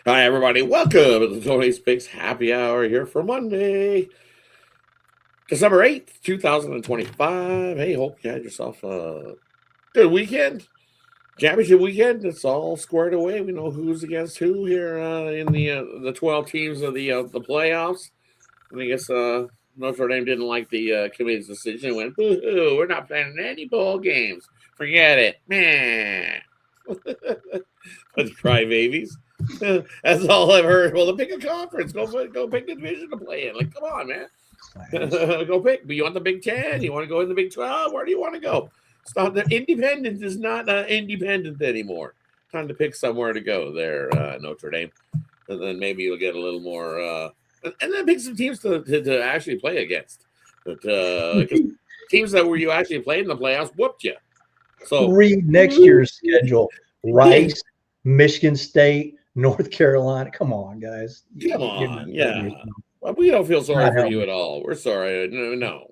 Hi, everybody. Welcome to the Tony's Picks Happy Hour here for Monday, December 8th, 2025. Hey, hope you had yourself a good weekend. Championship weekend. It's all squared away. We know who's against who here in the 12 teams of the playoffs. And I guess Notre Dame didn't like the committee's decision. Went, boo-hoo, we're not playing any bowl games. Forget it. Meh. Bunch of crybabies. That's all I've heard. Well, to pick a conference, go pick a division to play in. Like, come on, man. Go pick. But you want the Big 10? You want to go in the Big 12? Where do you want to go? Stop. The independent is not independent anymore. Time to pick somewhere to go there, Notre Dame, and then maybe you'll get a little more. And then pick some teams to actually play against. But teams that were you actually played in the playoffs whooped you. So read next year's schedule: Rice, Michigan State, North Carolina. Come on, guys. Come on, yeah. Well, we don't feel sorry for you at all. We're sorry. No.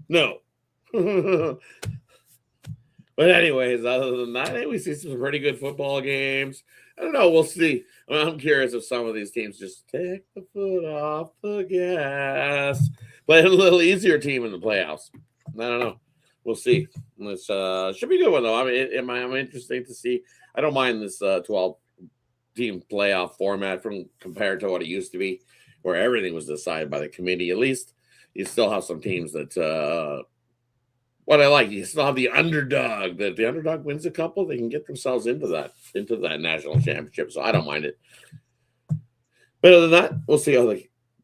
No. But anyways, other than that, we see some pretty good football games. I don't know. We'll see. I'm curious if some of these teams just take the foot off the gas. Play a little easier team in the playoffs. I don't know. We'll see. This should be a good one, though. I mean, I'm interesting to see. I don't mind this 12-team playoff format compared to what it used to be, where everything was decided by the committee. At least you still have some teams that what I like. You still have the underdog. That the underdog wins a couple, they can get themselves into that national championship. So I don't mind it. But other than that, we'll see how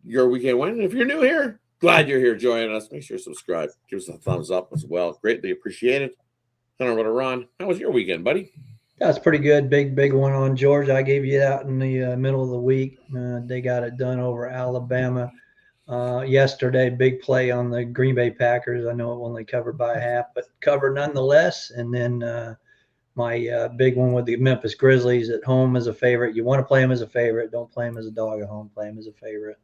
your weekend went. And if you're new here, glad you're here joining us. Make sure you subscribe. Give us a thumbs up as well. Greatly appreciated. I don't know about Ron. How was your weekend, buddy? That's pretty good. Big one on Georgia. I gave you that in the middle of the week. They got it done over Alabama. Yesterday, big play on the Green Bay Packers. I know it only covered by a half, but covered nonetheless. And then my big one with the Memphis Grizzlies at home as a favorite. You want to play them as a favorite. Don't play them as a dog at home. Play them as a favorite.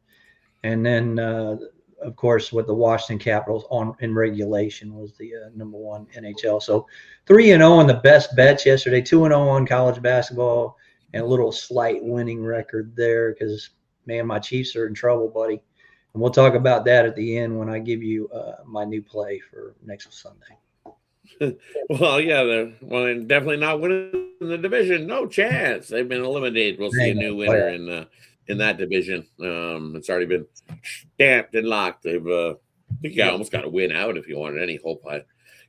And then, of course, with the Washington Capitals in regulation was the number one NHL. So 3-0 on the best bets yesterday, 2-0 on college basketball, and a little slight winning record there because, man, my Chiefs are in trouble, buddy. And we'll talk about that at the end when I give you my new play for next Sunday. Well, yeah, they're definitely not winning the division. No chance. They've been eliminated. We'll see a new winner in that division. It's already been stamped and locked. They've I think you almost got to win out if you wanted any hope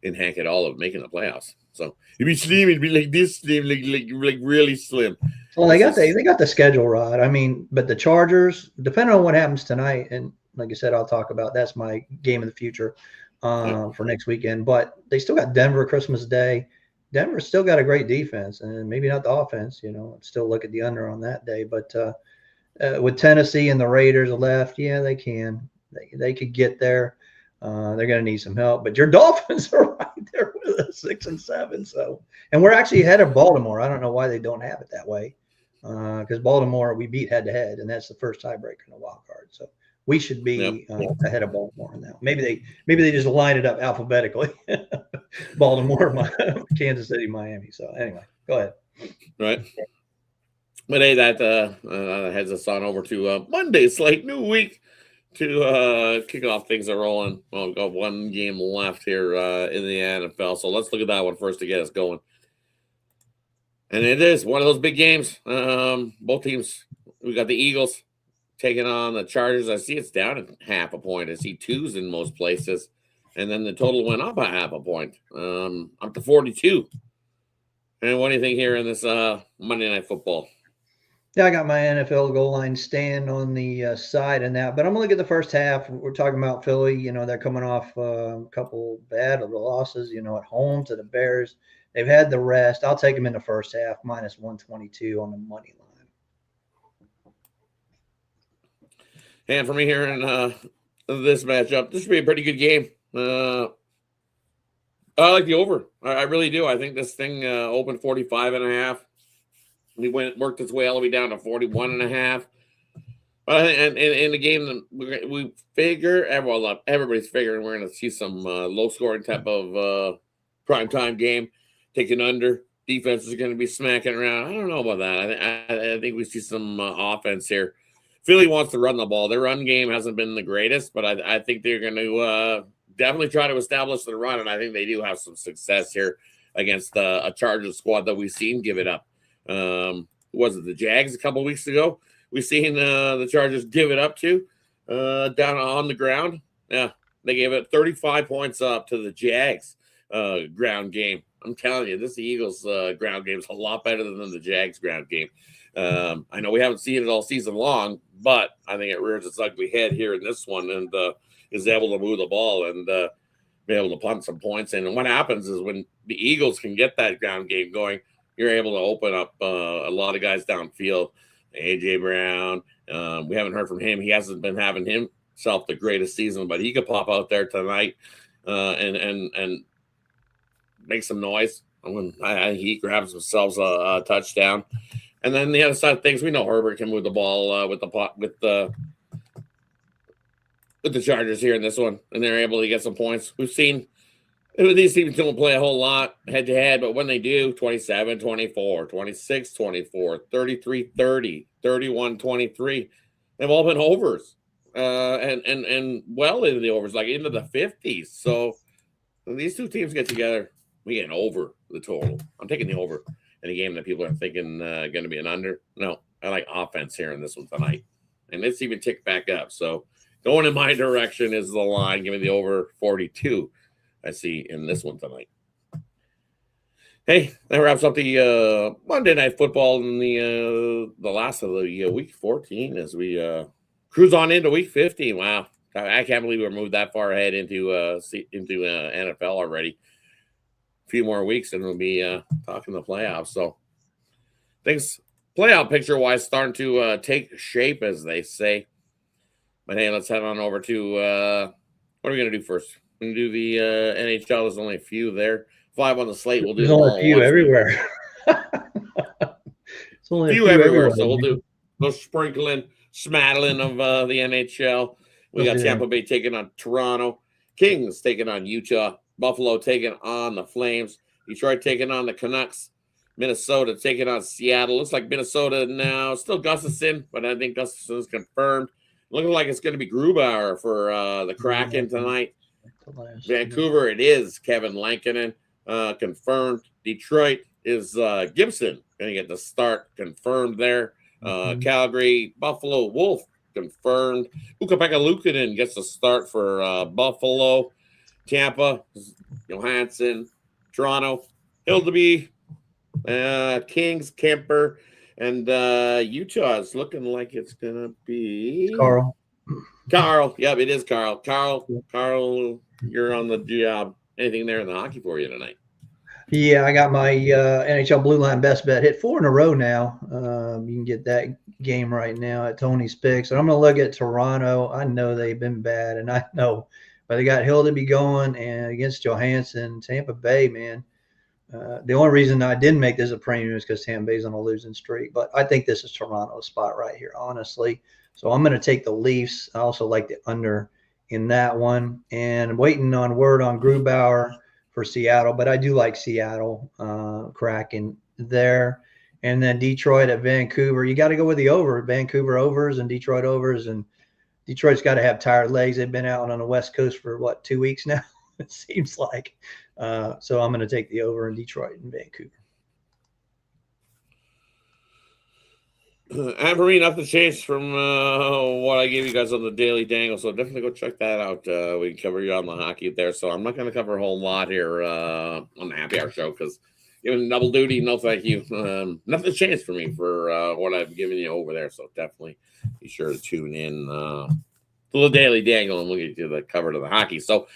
in Hank at all of making the playoffs. So it'd be slim. It'd be like this slim, like really slim. Well, they got the schedule right. I mean, but the Chargers, depending on what happens tonight, and like I said, I'll talk about that's my game of the future for next weekend. But they still got Denver Christmas Day. Denver's still got a great defense, and maybe not the offense. Still look at the under on that day. But with Tennessee and the Raiders left, yeah, they can. They could get there. They're going to need some help. But your Dolphins are right there with us, 6-7. So, and we're actually ahead of Baltimore. I don't know why they don't have it that way. Because Baltimore we beat head-to-head, and that's the first tiebreaker in the wild card. So we should be ahead of Baltimore in that. Maybe they just line it up alphabetically. Baltimore, Kansas City, Miami. So anyway, go ahead. Right. But hey, that heads us on over to Monday slate, new week to kick off. Things are rolling. Well, we've got one game left here in the NFL, so let's look at that one first to get us going. And it is one of those big games. Both teams, we got the Eagles taking on the Chargers. I see it's down at half a point. I see 2s in most places. And then the total went up by half a point, up to 42. And what do you think here in this Monday Night Football? Yeah, I got my NFL goal line stand on the side in that. But I'm going to look at the first half. We're talking about Philly. They're coming off a couple bad losses, at home to the Bears. They've had the rest. I'll take them in the first half, minus 122 on the money line. And for me here in this matchup, this should be a pretty good game. I like the over. I really do. I think this thing opened 45.5. We worked its way all the way down to 41.5. And in the game, we figure, everybody's figuring we're going to see some low-scoring type of primetime game. Taking under. defense is going to be smacking around. I don't know about that. I think we see some offense here. Philly wants to run the ball. Their run game hasn't been the greatest, but I think they're going to definitely try to establish the run, and I think they do have some success here against a Chargers squad that we've seen give it up. Was it the Jags a couple weeks ago? We've seen the Chargers give it up to down on the ground. Yeah, they gave it 35 points up to the Jags ground game. I'm telling you, this Eagles ground game is a lot better than the Jags ground game. I know we haven't seen it all season long, but I think it rears its ugly head here in this one and is able to move the ball and be able to punt some points in. And what happens is when the Eagles can get that ground game going, you're able to open up a lot of guys downfield. A.J. Brown, we haven't heard from him. He hasn't been having himself the greatest season, but he could pop out there tonight and make some noise when he grabs himself a touchdown. And then the other side of things, we know Herbert can move the ball with the Chargers here in this one, and they're able to get some points. We've seen these teams don't play a whole lot head-to-head, but when they do, 27-24, 26-24, 33-30, 31-23, they've all been overs and well into the overs, like into the 50s. So when these two teams get together, we get over the total. I'm taking the over in a game that people are thinking going to be an under. No, I like offense here in this one tonight. And it's even ticked back up. So going in my direction is the line. Give me the over 42. I see in this one tonight. Hey, that wraps up the Monday Night Football in the last of the week 14 as we cruise on into week 15. Wow, I can't believe we moved that far ahead into NFL already. A few more weeks and we'll be talking the playoffs. So things playoff picture wise starting to take shape, as they say. But hey, let's head on over to what are we gonna do first? We're gonna do the NHL. There's only a few there. 5 on the slate. We'll do There's only a few everywhere. It's only a few everywhere. So we'll do the sprinkling, smattling of the NHL. We got Tampa Bay taking on Toronto, Kings taking on Utah, Buffalo taking on the Flames, Detroit taking on the Canucks, Minnesota taking on Seattle. Looks like Minnesota now. Still Gustafsson, but I think Gustafsson's confirmed. Looking like it's going to be Grubauer for the Kraken tonight. Vancouver, it is Kevin Lankinen, confirmed. Detroit is Gibson going to get the start, confirmed there. Calgary, Buffalo, Wolf, confirmed. Ukko-Pekka Luukkonen gets the start for Buffalo. Tampa, Johansson. Toronto, Hildeby, Kings, Kemper, and Utah is looking like it's going to be Carl. Yep, it is Carl. Carl, you're on the job. Anything there in the hockey for you tonight? Yeah, I got my NHL Blue Line best bet hit 4 in a row now. You can get that game right now at Tony's Picks. And I'm going to look at Toronto. I know they've been bad, and I know, but they got Hildeby going and against Johansson. Tampa Bay, man. The only reason I didn't make this a premium is because Tampa Bay's on a losing streak. But I think this is Toronto's spot right here, honestly. So I'm going to take the Leafs. I also like the under in that one. And I'm waiting on word on Grubauer for Seattle. But I do like Seattle cracking there. And then Detroit at Vancouver. You got to go with the over. Vancouver overs and Detroit overs. And Detroit's got to have tired legs. They've been out on the West Coast for, 2 weeks now? It seems like. So I'm going to take the over in Detroit and Vancouver. And for me, nothing changed from what I gave you guys on the Daily Dangle. So definitely go check that out. We can cover you on the hockey there. So I'm not going to cover a whole lot here on the Happy Hour show because giving double duty, no thank you. Nothing changed for me for what I've given you over there. So definitely be sure to tune in to the Daily Dangle and we'll get you the cover to the hockey. So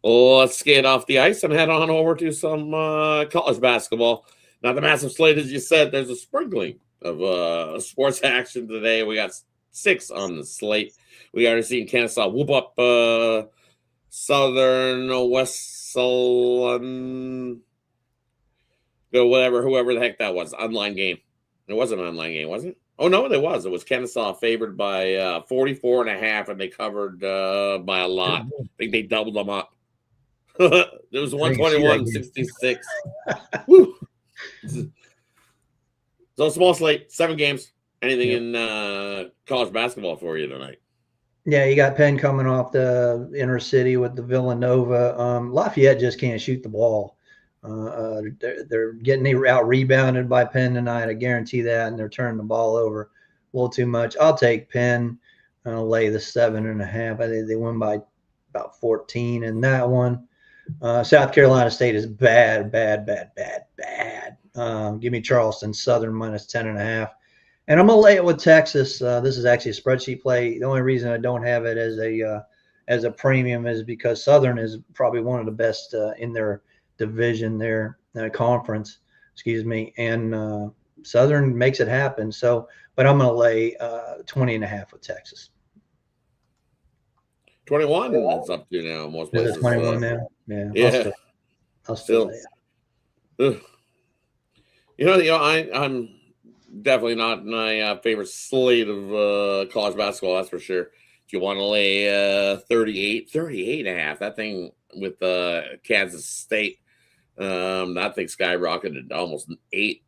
let's skate off the ice and head on over to some college basketball. Not the massive slate, as you said. There's a sprinkling of sports action today. We got 6 on the slate. We already seen Kennesaw whoop up Southern Wesleyan, whoever the heck that was. Online game. It wasn't an online game, was it? Oh, no, there was. It was Kennesaw favored by 44.5, and they covered by a lot. I think they doubled them up. It was 121-66. Woo. So small slate, 7 games. Anything Yep. in college basketball for you tonight? Yeah, you got Penn coming off the inner city with the Villanova. Lafayette just can't shoot the ball. They're getting out rebounded by Penn tonight. I guarantee that, and they're turning the ball over a little too much. I'll take Penn. I'll lay the 7.5. I think they win by about 14 in that one. South Carolina State is bad, bad, bad, bad, bad. Give me Charleston Southern minus 10.5. And I'm gonna lay it with Texas. This is actually a spreadsheet play. The only reason I don't have it as a premium is because Southern is probably one of the best in their division, their conference. Excuse me, and Southern makes it happen. So, but I'm gonna lay 20.5 with Texas. 21 it's up to now most Is places. it 21 now? Yeah, Yeah, I'll still lay it. I'm definitely not in my favorite slate of college basketball, that's for sure. If you want to lay 38 and a half, that thing with Kansas State, that thing skyrocketed to almost 8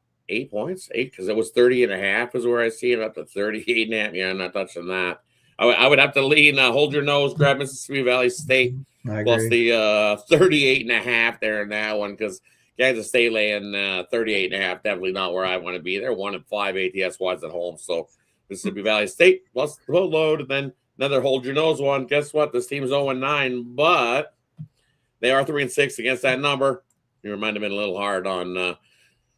points, because it was 30 and a half is where I see it, up to 38 and a half. Yeah, I'm not touching that. I would have to lean, hold your nose, grab Mississippi Valley State plus the 38 and a half there in that one, because Kansas State laying 38 and a half, definitely not where I want to be. They're 1-5 ATS wise at home. So Mississippi Valley State plus the load, and then another hold your nose one. Guess what? This team's 0-9, but they are 3-6 against that number. You might have been a little hard on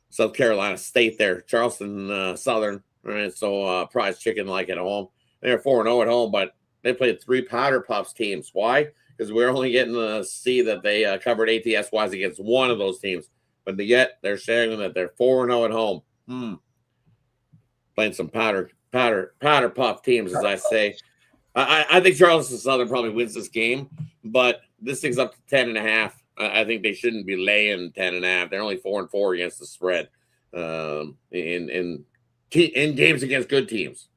South Carolina State there. Charleston Southern. All right, so prize chicken like at home. They're 4-0 at home, but they played 3 Powder Puffs teams. Why? Because we're only getting to see that they covered ATS wise against one of those teams, but yet they're sharing that they're 4-0 at home. Playing some powder puff teams, as I say. I think Charleston Southern probably wins this game, but this thing's up to 10.5. I think they shouldn't be laying 10.5. They're only 4-4 against the spread in games against good teams.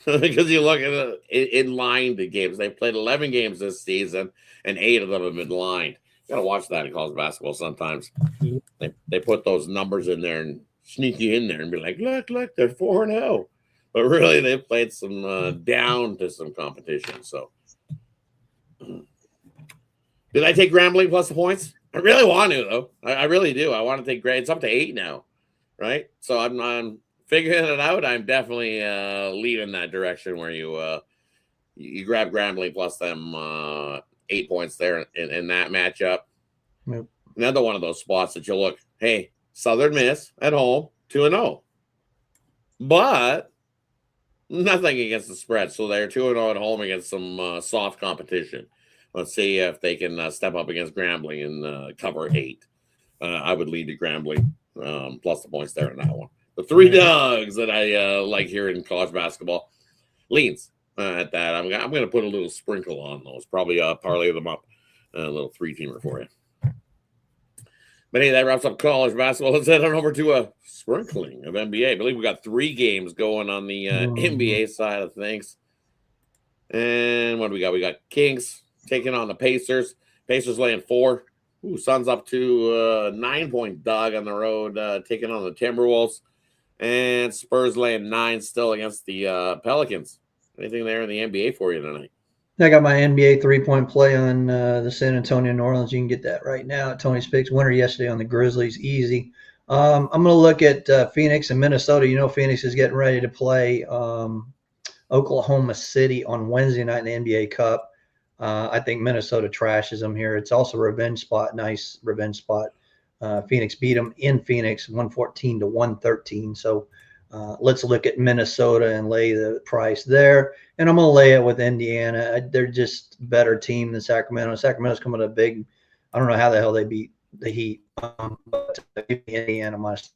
Because you look at it in lined games. They've played 11 games this season, and 8 of them have been lined. You gotta watch that in college basketball sometimes. They put those numbers in there and sneak you in there and be like, look, they're 4-0. But really, they've played some down to some competition. So, did I take Grambling plus the points? I really want to, though. I really do. I want to take It's up to 8 now, right? So I'm figuring it out. I'm definitely leading that direction where you grab Grambling plus them 8 points there in that matchup. Yep. Another one of those spots that you look, hey, Southern Miss at home, 2-0. But nothing against the spread. So they're 2-0 at home against some soft competition. Let's see if they can step up against Grambling and cover 8. I would lead to Grambling plus the points there in that one. The 3 dogs that I like here in college basketball leans at that. I'm going to put a little sprinkle on those. Probably parlay them up. A little 3-teamer for you. But hey, that wraps up college basketball. Let's head on over to a sprinkling of NBA. I believe we got 3 games going on the NBA side of things. And what do we got? We got Kings taking on the Pacers. Pacers laying 4. Suns up to 9-point dog on the road, taking on the Timberwolves. And Spurs laying 9 still against the Pelicans. Anything there in the NBA for you tonight? I got my NBA 3-point play on the San Antonio New Orleans. You can get that right now at Tony's Picks. Winner yesterday on the Grizzlies. Easy. I'm going to look at Phoenix and Minnesota. You know, Phoenix is getting ready to play Oklahoma City on Wednesday night in the NBA Cup. I think Minnesota trashes them here. It's also a revenge spot. Nice revenge spot. Phoenix beat them in Phoenix 114-113. So let's look at Minnesota and lay the price there. And I'm going to lay it with Indiana. They're just a better team than Sacramento. Sacramento's coming to big. I don't know how the hell they beat the Heat. But Indiana must.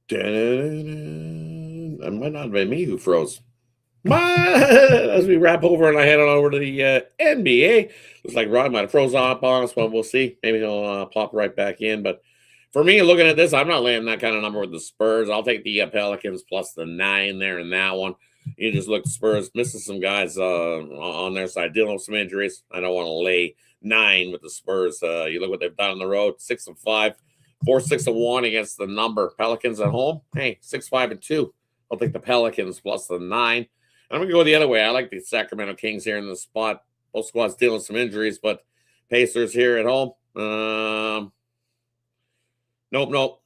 That might not have been me who froze. As we wrap over and I head on over to the NBA, looks like Rod might have froze up on us, but we'll see. Maybe he'll pop right back in. But for me, looking at this, I'm not laying that kind of number with the Spurs. I'll take the Pelicans plus the 9 there in that one. You just look at Spurs missing some guys on their side, dealing with some injuries. I don't want to lay 9 with the Spurs. You look what they've done on the road: 6-5, 4-6-1 against the number. Pelicans at home, hey, 6-5-2. I'll take the Pelicans plus the 9. I'm going to go the other way. I like the Sacramento Kings here in the spot. Both squads dealing with some injuries, but Pacers here at home. Nope.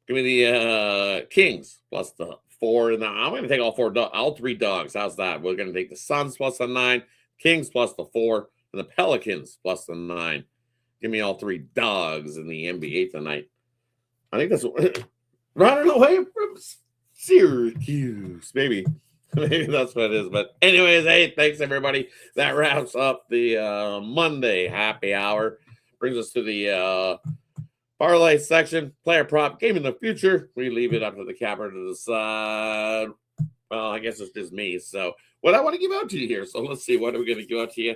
Give me the Kings plus the 4. And I'm going to take all 3 dogs. How's that? We're going to take the Suns plus the 9, Kings plus the 4, and the Pelicans plus the 9. Give me all 3 dogs in the NBA tonight. I think that's running away from Syracuse, maybe. Maybe that's what it is. But anyways, hey, thanks everybody. That wraps up the Monday happy hour. Brings us to the parlay section, player prop, game in the future. We leave it up to the capper to decide. Well, I guess it's just me. So what I want to give out to you here. So let's see. What are we going to give out to you?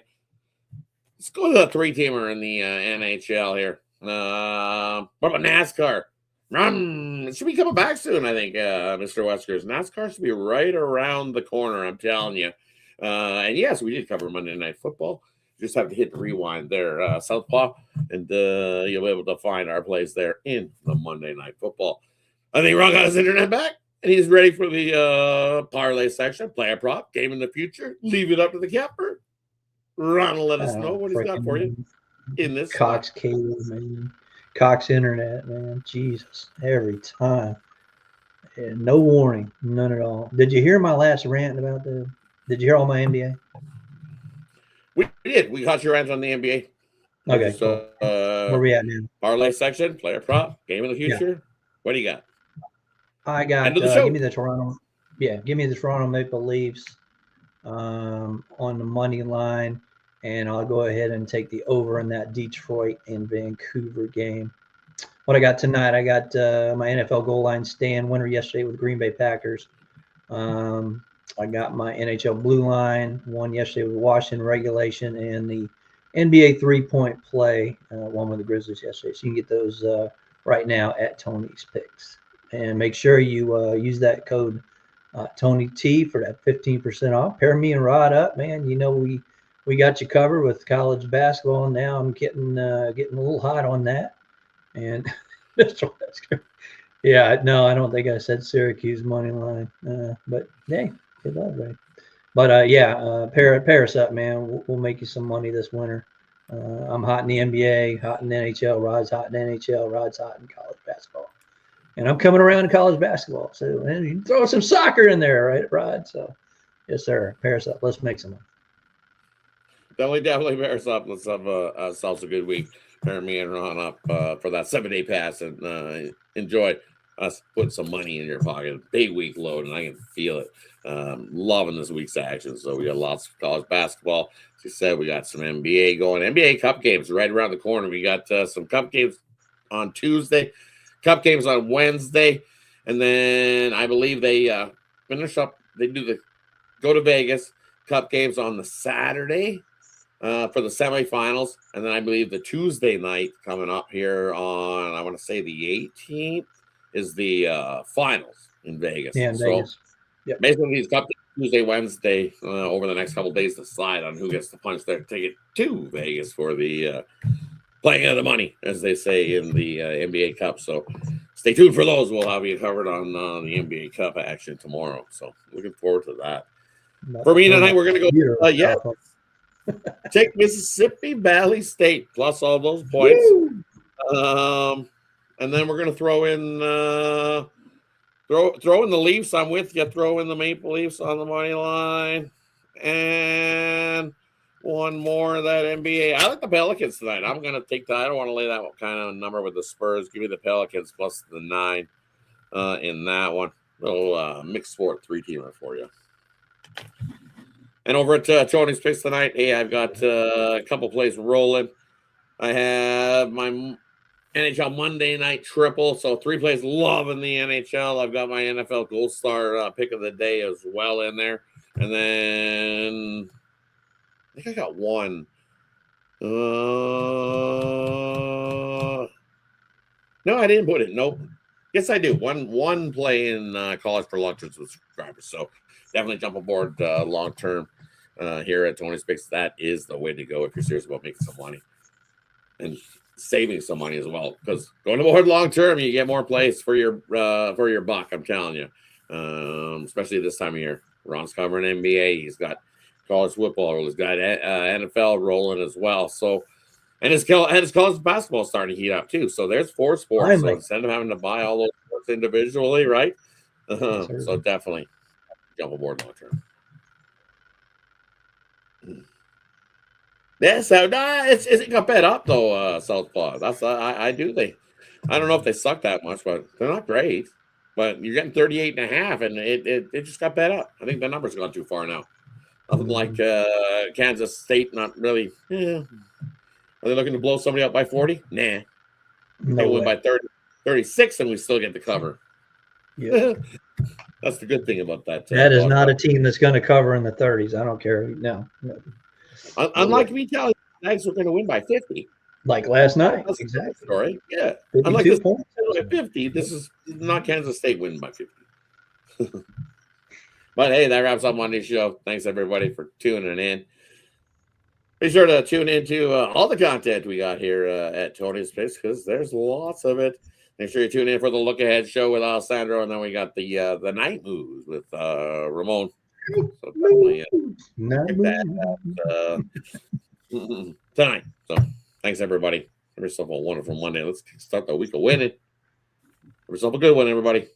Let's go to the 3-teamer in the NHL here. What about NASCAR? It should be coming back soon, I think, Mr. Weskers. NASCAR should be right around the corner, I'm telling you. And yes, we did cover Monday Night Football. You just have to hit the rewind there, Southpaw, and you'll be able to find our plays there in the Monday Night Football. I think Ron got his internet back, and he's ready for the parlay section, player prop, game in the future. Leave it up to the capper. Ron will let us know what he's got for you in this Cox cable, man. Cox internet, man. Jesus, every time. And no warning, none at all. Did you hear my last rant about did you hear all my NBA? We did. We caught your rant on the NBA. Okay, so, cool. Where we at now? Parlay section, player prop, game of the future. Yeah. What do you got? I got, End of the show. Give me the Toronto Maple Leafs on the money line. And I'll go ahead and take the over in that Detroit and Vancouver game. What I got tonight, I got my NFL goal line stand winner yesterday with the Green Bay Packers. I got my NHL blue line, won yesterday with Washington regulation, and the NBA 3-point play, one with the Grizzlies yesterday. So you can get those right now at Tony's Picks. And make sure you use that code Tony T for that 15% off. Pair me and Rod up, man. You know we got you covered with college basketball. Now I'm getting a little hot on that. And yeah, no, I don't think I said Syracuse money line. But hey, good luck, right? But pair us up, man. We'll make you some money this winter. I'm hot in the NBA, hot in the NHL. Rod's hot in the NHL. Rod's hot in college basketball. And I'm coming around to college basketball. So you can throw some soccer in there, right, Rod? So yes, sir. Pair us up. Let's make some money. Definitely pair us up. Let's have ourselves a good week. Pair me and Ron up for that 7-day pass and enjoy us putting some money in your pocket. Big week load, and I can feel it. Loving this week's action. So we got lots of college basketball. As you said, we got some NBA going. NBA Cup games right around the corner. We got some Cup games on Tuesday, Cup games on Wednesday, and then I believe they finish up. They do the go to Vegas Cup games on the Saturday. For the semifinals, and then I believe the Tuesday night coming up here on, I want to say the 18th, is the finals in Vegas. Yeah, in Vegas. Yep. Basically, these Cup Tuesday, Wednesday, over the next couple of days, decide on who gets to punch their ticket to Vegas for the playing of the money, as they say in the NBA Cup. So stay tuned for those. We'll have you covered on the NBA Cup action tomorrow. So looking forward to that. For me tonight, we're going to go, take Mississippi Valley State plus all those points. And then we're going to throw in the Leafs. I'm with you. Throw in the Maple Leafs on the money line. And one more of that NBA. I like the Pelicans tonight. I'm going to take that. I don't want to lay that kind of number with the Spurs. Give me the Pelicans plus the 9 in that one. Little mixed sport 3-teamer for you. And over at Tony's Picks tonight, hey, I've got a couple plays rolling. I have my NHL Monday night triple, so 3 plays loving the NHL. I've got my NFL Gold Star pick of the day as well in there. And then I think I got one. No, I didn't put it. Nope. Yes, I do. One play in college for long-term subscribers. So definitely jump aboard long-term here at Tony's Picks. That is the way to go if you're serious about making some money and saving some money as well. Because going aboard long-term, you get more plays for your buck. I'm telling you, especially this time of year. Ron's covering NBA. He's got college football. He's got NFL rolling as well. So. And his college basketball starting to heat up too. So there's 4 sports. Finally. So instead of having to buy all those sports individually, right? So definitely jump aboard long term. Yeah, so it got bet up though, Southpaw. That's I do think. I don't know if they suck that much, but they're not great. But you're getting 38.5, and it just got bet up. I think the number's gone too far now. Nothing like Kansas State, not really. Yeah. Are they looking to blow somebody up by 40? Nah. They win by 30, 36, and we still get the cover. Yeah. That's the good thing about that. That is not a team that's going to cover in the 30s. I don't care. No. Unlike me telling you, the Knights were going to win by 50. Like last night. That's exactly. A story. Yeah. 52 Unlike this points. By 50, this is not Kansas State winning by 50. But hey, that wraps up Monday's show. Thanks everybody for tuning in. Be sure to tune into all the content we got here at Tony's Picks because there's lots of it. Make sure you tune in for the Look Ahead show with Alessandro, and then we got the Night Moves with Ramon. So definitely check that out tonight. So thanks everybody. Have yourself a wonderful Monday. Let's start the week of winning. Have yourself a good one, everybody.